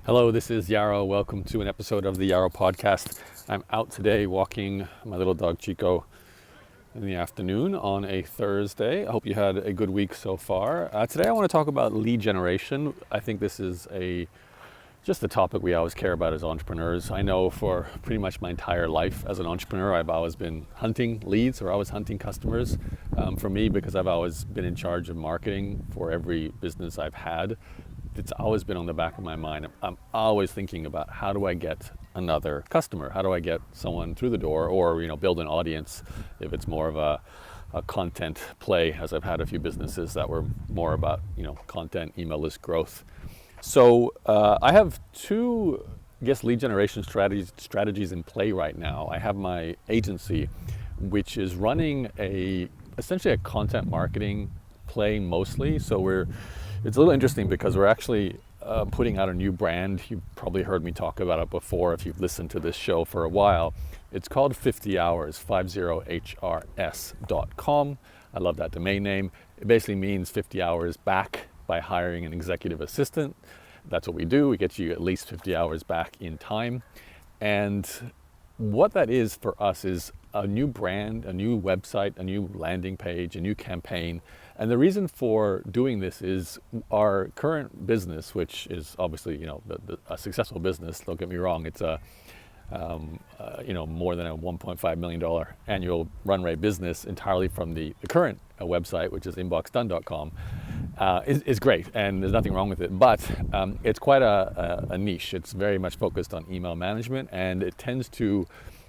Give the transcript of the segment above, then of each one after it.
Hello, this is Yarrow. Welcome to an episode of the Yarrow podcast. I'm out today walking my little dog Chico in the afternoon on a Thursday. I hope you had a good week so far. Today I want to talk about lead generation. I think this is just a topic we always care about as entrepreneurs. I know for pretty much my entire life as an entrepreneur, I've always been hunting leads or always hunting customers. For me, because I've always been in charge of marketing for every business I've had, it's always been on the back of my mind. I'm always thinking about how do I get another customer? How do I get someone through the door, or build an audience if it's more of a content play, as I've had a few businesses that were more about content, email list growth. So I have two, lead generation strategies in play right now. I have my agency, which is running essentially a content marketing play mostly. So it's a little interesting because we're actually putting out a new brand. You've probably heard me talk about it before if you've listened to this show for a while. It's called 50 Hours, 50hrs.com. I love that domain name. It basically means 50 hours back by hiring an executive assistant. That's what we do. We get you at least 50 hours back in time. And what that is for us is a new brand, a new website, a new landing page, a new campaign. And the reason for doing this is our current business, which is obviously a successful business. Don't get me wrong; it's a more than a $1.5 million annual run rate business entirely from the current website, which is inboxdone.com. Is great, and there's nothing wrong with it. But it's quite a niche. It's very much focused on email management, and it tends to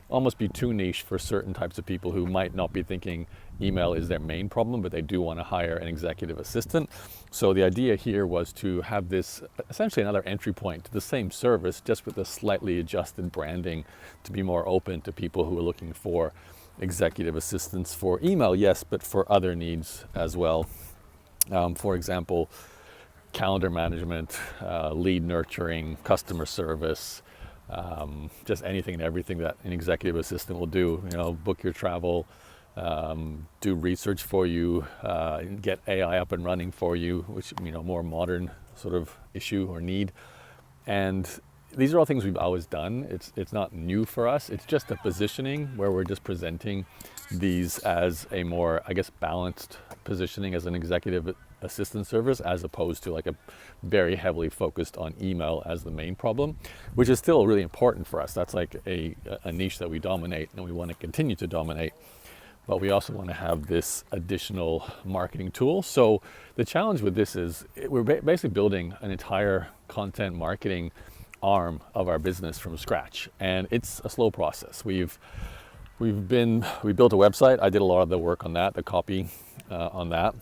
almost be too niche for certain types of people who might not be thinking email is their main problem, but they do want to hire an executive assistant. So the idea here was to have this essentially another entry point to the same service, just with a slightly adjusted branding to be more open to people who are looking for executive assistants for email, yes, but for other needs as well. For example, calendar management, lead nurturing, customer service, just anything and everything that an executive assistant will do. Book your travel, do research for you, get AI up and running for you, which more modern sort of issue or need. And these are all things we've always done. It's not new for us. It's just a positioning where we're just presenting these as a more, balanced positioning as an executive assistant service, as opposed to like a very heavily focused on email as the main problem, which is still really important for us. That's like a niche that we dominate and we want to continue to dominate. But we also want to have this additional marketing tool. So the challenge with this is we're basically building an entire content marketing arm of our business from scratch, and it's a slow process. We built a website. I did a lot of the work on that, the copy on that,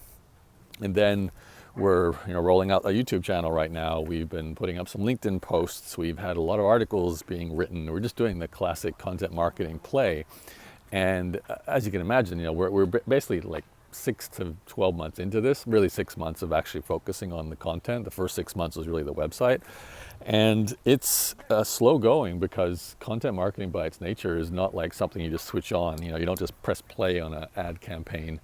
and then we're rolling out a YouTube channel right now. We've been putting up some LinkedIn posts. We've had a lot of articles being written. We're just doing the classic content marketing play, and as you can imagine, we're basically like 6 to 12 months into this. Really 6 months of actually focusing on the content. The first 6 months was really the website. And it's slow going because content marketing by its nature is not like something you just switch on. You don't just press play on an ad campaign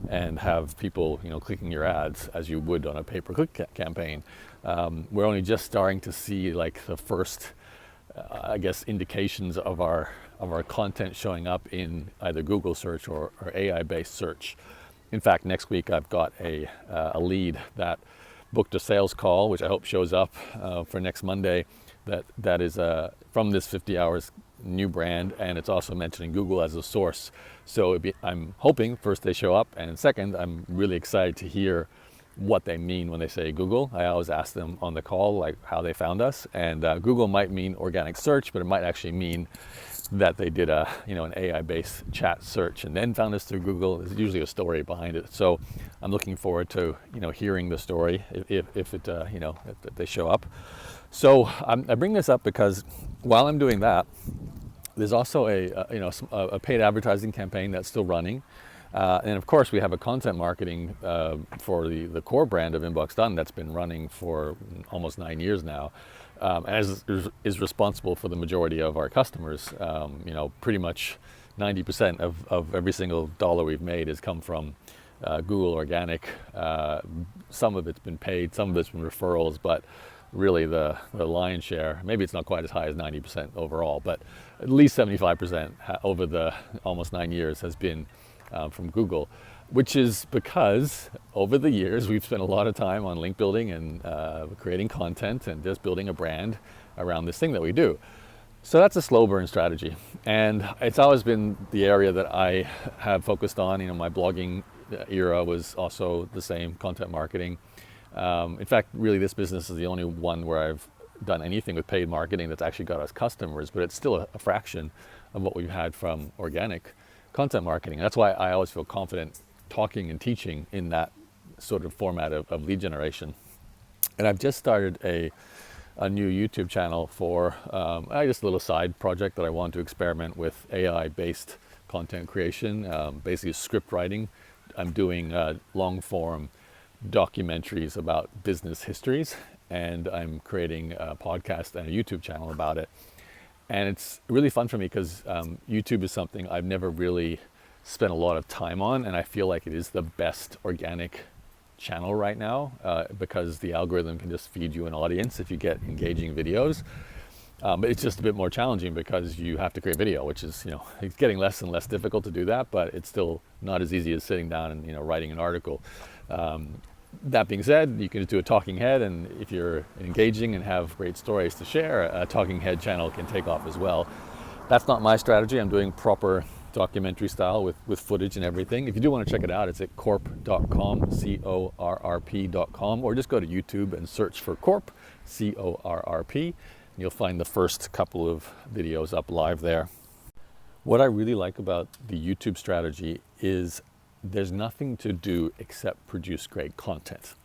and have people clicking your ads as you would on a pay-per-click campaign. We're only just starting to see like the first indications of our content showing up in either Google search or AI-based search. In fact, next week I've got a lead that booked a sales call, which I hope shows up for next Monday. That is from this 50 Hours new brand, and it's also mentioning Google as a source. So I'm hoping first they show up, and second, I'm really excited to hear what they mean when they say Google. I always ask them on the call like how they found us, and Google might mean organic search, but it might actually mean that they did an AI-based chat search and then found us through Google. There's usually a story behind it. So I'm looking forward to hearing the story if they show up. So I bring this up because while I'm doing that, there's also a paid advertising campaign that's still running. And of course, we have a content marketing for the core brand of Inbox Done that's been running for almost 9 years now, as is responsible for the majority of our customers. Pretty much 90% of every single dollar we've made has come from Google organic. Some of it's been paid, some of it's been referrals, but really the lion's share. Maybe it's not quite as high as 90% overall, but at least 75% over the almost 9 years has been from Google, which is because over the years we've spent a lot of time on link building and creating content and just building a brand around this thing that we do. So that's a slow burn strategy, and it's always been the area that I have focused on. You know, my blogging era was also the same, content marketing. In fact, really this business is the only one where I've done anything with paid marketing that's actually got us customers, but it's still a fraction of what we've had from organic content marketing. That's why I always feel confident talking and teaching in that sort of format of lead generation. And I've just started a new YouTube channel for just a little side project that I want to experiment with AI-based content creation, basically script writing. I'm doing long form documentaries about business histories, and I'm creating a podcast and a YouTube channel about it. And it's really fun for me because YouTube is something I've never really spent a lot of time on, and I feel like it is the best organic channel right now because the algorithm can just feed you an audience if you get engaging videos. But it's just a bit more challenging because you have to create video, which is, you know, it's getting less and less difficult to do that, but it's still not as easy as sitting down and, you know, writing an article. That being said, you can do a talking head, and if you're engaging and have great stories to share, a talking head channel can take off as well. That's not my strategy. I'm doing proper documentary style with footage and everything. If you do want to check it out, it's at corp.com, corrp.com, or just go to YouTube and search for Corp, CORRP, and you'll find the first couple of videos up live there. What I really like about the YouTube strategy is there's nothing to do except produce great content.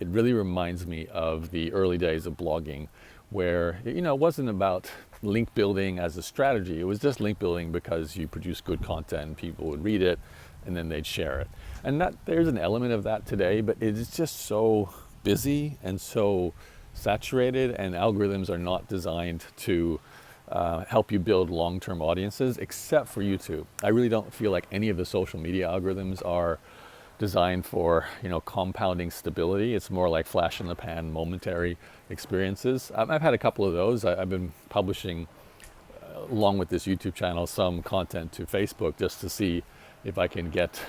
It really reminds me of the early days of blogging, where, you know, it wasn't about link building as a strategy. It was just link building because you produce good content, people would read it, and then they'd share it. And that there's an element of that today, but it is just so busy and so saturated, and algorithms are not designed to help you build long-term audiences, except for YouTube. I really don't feel like any of the social media algorithms are designed for, you know, compounding stability. It's more like flash in the pan, momentary experiences. I've had a couple of those. I've been publishing, along with this YouTube channel, some content to Facebook just to see if I can get,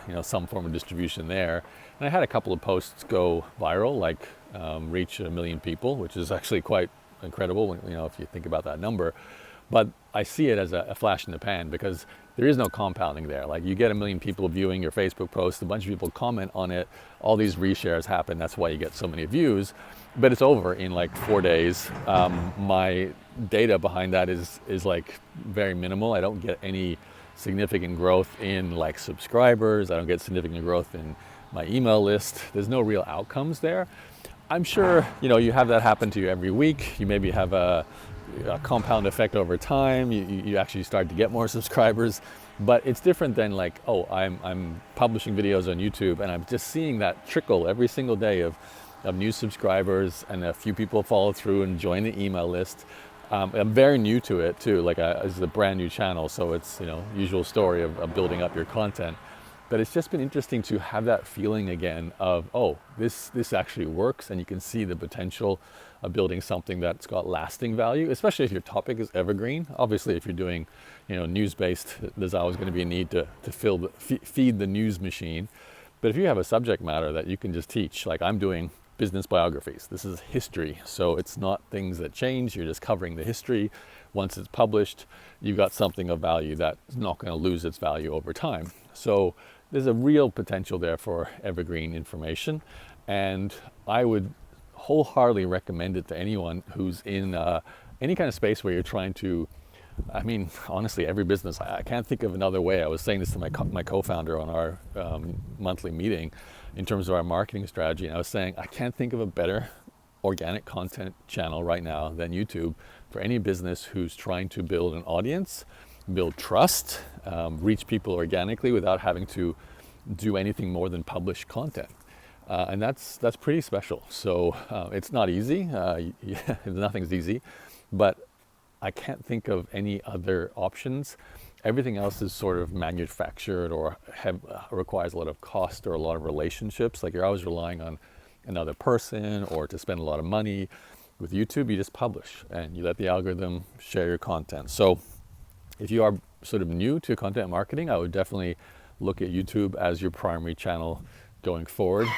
you know, some form of distribution there. And I had a couple of posts go viral, like reach 1 million people, which is actually quite incredible, you know, if you think about that number. But I see it as a flash in the pan because there is no compounding there. Like, you get 1 million people viewing your Facebook post, a bunch of people comment on it, all these reshares happen, that's why you get so many views, but it's over in like 4 days. My data behind that is like very minimal. I don't get any significant growth in like subscribers. I don't get significant growth in my email list. There's no real outcomes there. I'm sure, you know, you have that happen to you every week. You maybe have a compound effect over time. You actually start to get more subscribers, but it's different than like, oh, I'm publishing videos on YouTube and I'm just seeing that trickle every single day of new subscribers, and a few people follow through and join the email list. I'm very new to it too. Like, it's a brand new channel, so it's, you know, usual story of building up your content. But it's just been interesting to have that feeling again of, oh, this actually works, and you can see the potential of building something that's got lasting value, especially if your topic is evergreen. Obviously, if you're doing, you know, news-based, there's always going to be a need to feed the news machine. But if you have a subject matter that you can just teach, like I'm doing business biographies, this is history, so it's not things that change, you're just covering the history. Once it's published, you've got something of value that's not going to lose its value over time. So there's a real potential there for evergreen information, and I would wholeheartedly recommend it to anyone who's in any kind of space where you're trying to, I mean, honestly, every business, I can't think of another way. I was saying this to my co-founder on our monthly meeting in terms of our marketing strategy, and I was saying, I can't think of a better organic content channel right now than YouTube for any business who's trying to build an audience, build trust, reach people organically without having to do anything more than publish content. And that's pretty special. So it's not easy. Nothing's easy, but I can't think of any other options. Everything else is sort of manufactured or requires a lot of cost or a lot of relationships. Like, you're always relying on another person or to spend a lot of money. With YouTube, you just publish and you let the algorithm share your content. So if you are sort of new to content marketing, I would definitely look at YouTube as your primary channel going forward.